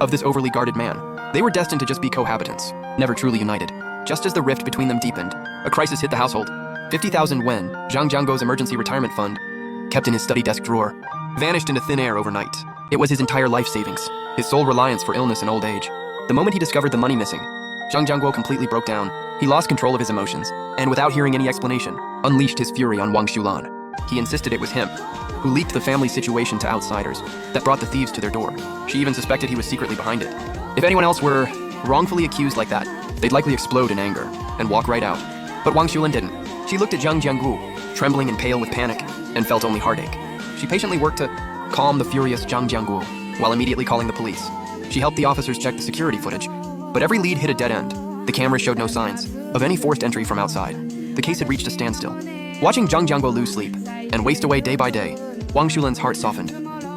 of this overly guarded man. They were destined to just be cohabitants, never truly united. Just as the rift between them deepened, a crisis hit the household. 50,000 wen, Zhang Jianguo's emergency retirement fund, kept in his study desk drawer, vanished into thin air overnight. It was his entire life savings, his sole reliance for illness and old age. The moment he discovered the money missing, Zhang Jianguo completely broke down. He lost control of his emotions, and without hearing any explanation, unleashed his fury on Wang Xulan. He insisted it was him who leaked the family situation to outsiders that brought the thieves to their door. She even suspected he was secretly behind it. If anyone else were wrongfully accused like that, they'd likely explode in anger and walk right out. But Wang Xulan didn't. She looked at Zhang Jianguo, trembling and pale with panic, and felt only heartache. She patiently worked to calm the furious Zhang Jianguo while immediately calling the police. She helped the officers check the security footage, but every lead hit a dead end. The cameras showed no signs of any forced entry from outside. The case had reached a standstill. Watching Zhang Jianguo lose sleep and waste away day by day, Wang Xulan's heart softened.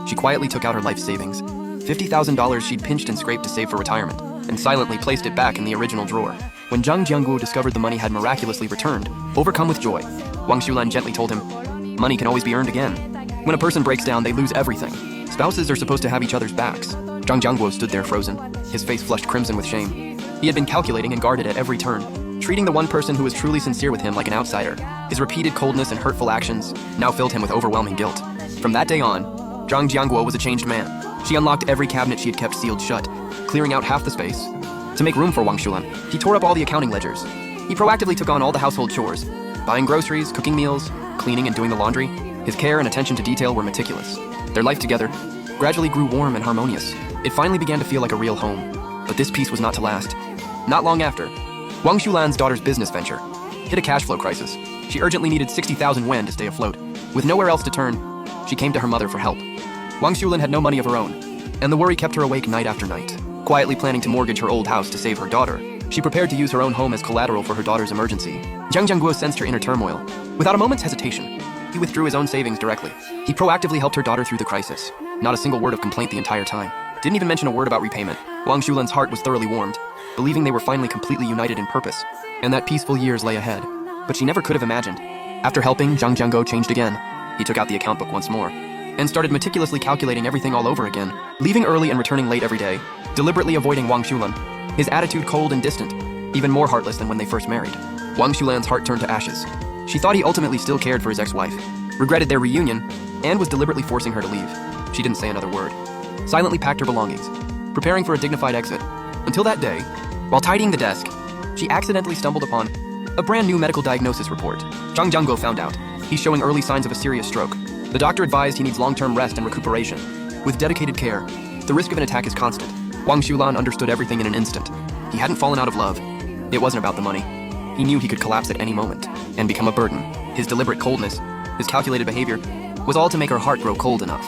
She quietly took out her life savings, $50,000 she'd pinched and scraped to save for retirement, and silently placed it back in the original drawer. When Zhang Jianguo discovered the money had miraculously returned, overcome with joy, Wang Xulan gently told him, "Money can always be earned again. When a person breaks down, they lose everything. Spouses are supposed to have each other's backs." Zhang Jianguo stood there frozen, his face flushed crimson with shame. He had been calculating and guarded at every turn, treating the one person who was truly sincere with him like an outsider. His repeated coldness and hurtful actions now filled him with overwhelming guilt. From that day on, Zhang Jianguo was a changed man. She unlocked every cabinet she had kept sealed shut, clearing out half the space. To make room for Wang Xulan, he tore up all the accounting ledgers. He proactively took on all the household chores, buying groceries, cooking meals, cleaning and doing the laundry. His care and attention to detail were meticulous. Their life together gradually grew warm and harmonious. It finally began to feel like a real home. But this peace was not to last. Not long after, Wang Xulan's daughter's business venture hit a cash flow crisis. She urgently needed 60,000 wen to stay afloat. With nowhere else to turn, she came to her mother for help. Wang Xulan had no money of her own, and the worry kept her awake night after night. Quietly planning to mortgage her old house to save her daughter, she prepared to use her own home as collateral for her daughter's emergency. Zhang Jianguo sensed her inner turmoil. Without a moment's hesitation, he withdrew his own savings directly. He proactively helped her daughter through the crisis. Not a single word of complaint the entire time. Didn't even mention a word about repayment. Wang Xulan's heart was thoroughly warmed, believing they were finally completely united in purpose, and that peaceful years lay ahead. But she never could have imagined. After helping, Zhang Jianguo changed again. He took out the account book once more, and started meticulously calculating everything all over again, leaving early and returning late every day, deliberately avoiding Wang Xulan, his attitude cold and distant, even more heartless than when they first married. Wang Xulan's heart turned to ashes. She thought he ultimately still cared for his ex-wife, regretted their reunion, and was deliberately forcing her to leave. She didn't say another word, silently packed her belongings, preparing for a dignified exit. Until that day, while tidying the desk, she accidentally stumbled upon a brand new medical diagnosis report. Zhang Jianguo found out he's showing early signs of a serious stroke. The doctor advised he needs long-term rest and recuperation. With dedicated care, the risk of an attack is constant. Wang Xulan understood everything in an instant. He hadn't fallen out of love. It wasn't about the money. He knew he could collapse at any moment and become a burden. His deliberate coldness, his calculated behavior, was all to make her heart grow cold enough.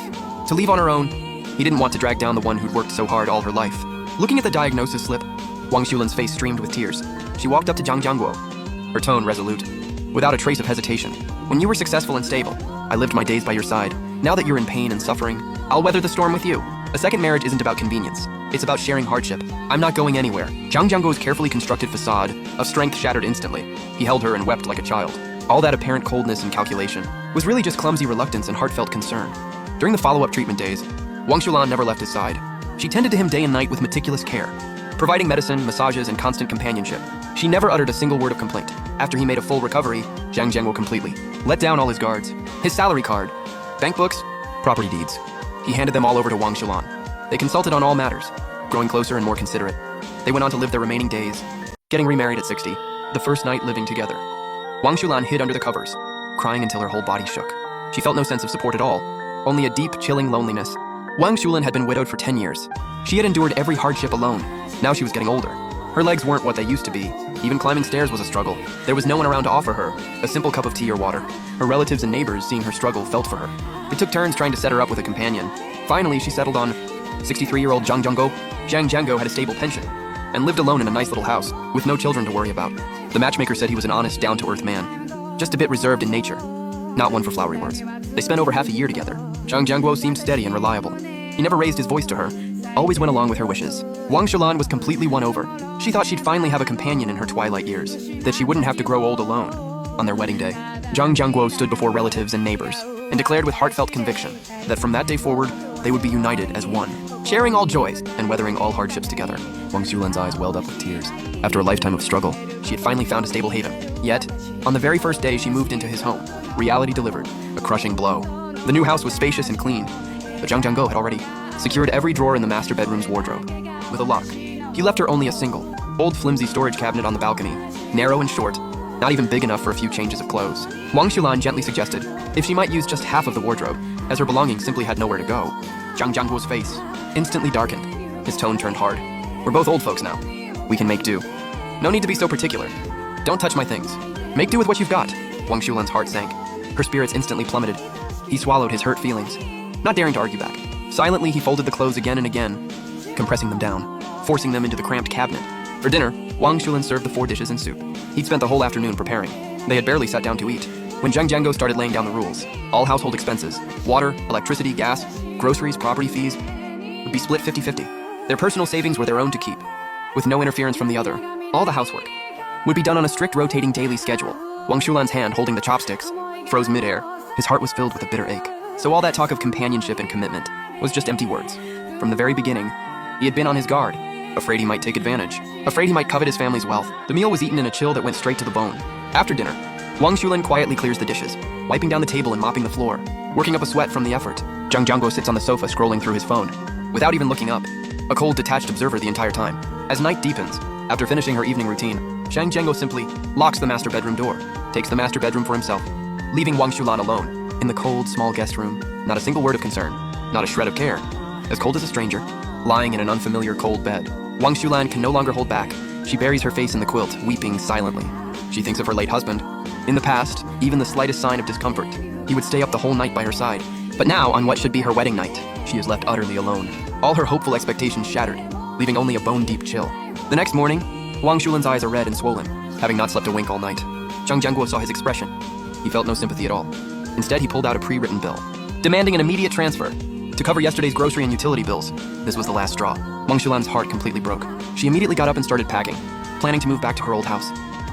To leave on her own, he didn't want to drag down the one who'd worked so hard all her life. Looking at the diagnosis slip, Wang Xulan's face streamed with tears. She walked up to Zhang Jianguo, her tone resolute, without a trace of hesitation. "When you were successful and stable, I lived my days by your side. Now that you're in pain and suffering, I'll weather the storm with you. A second marriage isn't about convenience. It's about sharing hardship. I'm not going anywhere." Zhang Jianguo's carefully constructed facade of strength shattered instantly. He held her and wept like a child. All that apparent coldness and calculation was really just clumsy reluctance and heartfelt concern. During the follow-up treatment days, Wang Xulan never left his side. She tended to him day and night with meticulous care, providing medicine, massages, and constant companionship. She never uttered a single word of complaint. After he made a full recovery, Zhang Jianguo completely let down all his guards. His salary card, bank books, property deeds. He handed them all over to Wang Xulan. They consulted on all matters, growing closer and more considerate. They went on to live their remaining days, getting remarried at 60, the first night living together. Wang Xulan hid under the covers, crying until her whole body shook. She felt no sense of support at all, only a deep, chilling loneliness. Wang Xulan had been widowed for 10 years. She had endured every hardship alone. Now she was getting older. Her legs weren't what they used to be. Even climbing stairs was a struggle. There was no one around to offer her a simple cup of tea or water. Her relatives and neighbors, seeing her struggle, felt for her. They took turns trying to set her up with a companion. Finally, she settled on 63-year-old Zhang Jianguo. Zhang Jianguo had a stable pension and lived alone in a nice little house with no children to worry about. The matchmaker said he was an honest, down-to-earth man, just a bit reserved in nature, not one for flowery words. They spent over half a year together. Zhang Jianguo seemed steady and reliable. He never raised his voice to her, always went along with her wishes. Wang Xulan was completely won over. She thought she'd finally have a companion in her twilight years, that she wouldn't have to grow old alone. On their wedding day, Zhang Jianguo stood before relatives and neighbors and declared with heartfelt conviction that from that day forward, they would be united as one, sharing all joys and weathering all hardships together. Wang Xulan's eyes welled up with tears. After a lifetime of struggle, she had finally found a stable haven. Yet, on the very first day she moved into his home, reality delivered a crushing blow. The new house was spacious and clean, but Zhang Jianguo had already secured every drawer in the master bedroom's wardrobe with a lock. He left her only a single, old flimsy storage cabinet on the balcony, narrow and short, not even big enough for a few changes of clothes. Wang Xulan gently suggested if she might use just half of the wardrobe, as her belongings simply had nowhere to go. Zhang Jianguo's face instantly darkened. His tone turned hard. We're both old folks now. We can make do. No need to be so particular. Don't touch my things. Make do with what you've got. Wang Xulan's heart sank. Her spirits instantly plummeted. He swallowed his hurt feelings, not daring to argue back. Silently, he folded the clothes again and again, compressing them down, forcing them into the cramped cabinet. For dinner, Wang Xulan served the 4 dishes and soup. He'd spent the whole afternoon preparing. They had barely sat down to eat when Zhang Jianguo started laying down the rules. All household expenses, water, electricity, gas, groceries, property fees, would be split 50-50. Their personal savings were their own to keep, with no interference from the other. All the housework would be done on a strict rotating daily schedule. Wang Xulan's hand holding the chopsticks froze midair. His heart was filled with a bitter ache. So all that talk of companionship and commitment was just empty words. From the very beginning, he had been on his guard, afraid he might take advantage, afraid he might covet his family's wealth. The meal was eaten in a chill that went straight to the bone. After dinner, Wang Xulan quietly clears the dishes, wiping down the table and mopping the floor, working up a sweat from the effort. Zhang Jianguo sits on the sofa scrolling through his phone, without even looking up, a cold, detached observer the entire time. As night deepens, after finishing her evening routine, Zhang Jianguo simply locks the master bedroom door, takes the master bedroom for himself, leaving Wang Xulan alone in the cold, small guest room. Not a single word of concern, not a shred of care. As cold as a stranger, lying in an unfamiliar cold bed, Wang Xulan can no longer hold back. She buries her face in the quilt, weeping silently. She thinks of her late husband. In the past, even the slightest sign of discomfort, he would stay up the whole night by her side. But now, on what should be her wedding night, she is left utterly alone. All her hopeful expectations shattered, leaving only a bone-deep chill. The next morning, Wang Xulan's eyes are red and swollen, having not slept a wink all night. Zhang Jianguo saw his expression. He felt no sympathy at all. Instead, he pulled out a pre-written bill, demanding an immediate transfer to cover yesterday's grocery and utility bills. This was the last straw. Wang Xulan's heart completely broke. She immediately got up and started packing, planning to move back to her old house.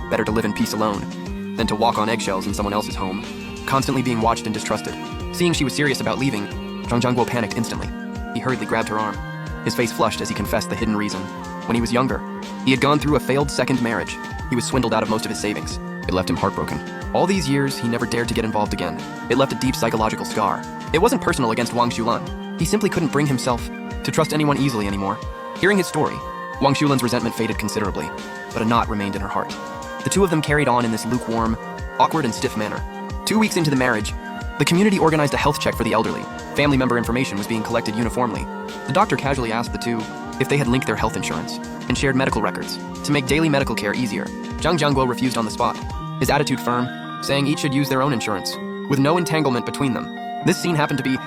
Better to live in peace alone than to walk on eggshells in someone else's home, constantly being watched and distrusted. Seeing she was serious about leaving, Zhang Jianguo panicked instantly. He hurriedly grabbed her arm. His face flushed as he confessed the hidden reason. When he was younger, he had gone through a failed second marriage. He was swindled out of most of his savings. It left him heartbroken. All these years, he never dared to get involved again. It left a deep psychological scar. It wasn't personal against Wang Xulan. He simply couldn't bring himself to trust anyone easily anymore. Hearing his story, Wang Xulan's resentment faded considerably, but a knot remained in her heart. The two of them carried on in this lukewarm, awkward and stiff manner. 2 weeks into the marriage, the community organized a health check for the elderly. Family member information was being collected uniformly. The doctor casually asked the two if they had linked their health insurance and shared medical records to make daily medical care easier. Zhang Jianguo refused on the spot, his attitude firm, saying each should use their own insurance, with no entanglement between them. This scene happened to be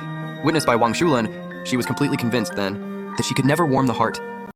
witnessed by Wang Xulan. She was completely convinced then that she could never warm the heart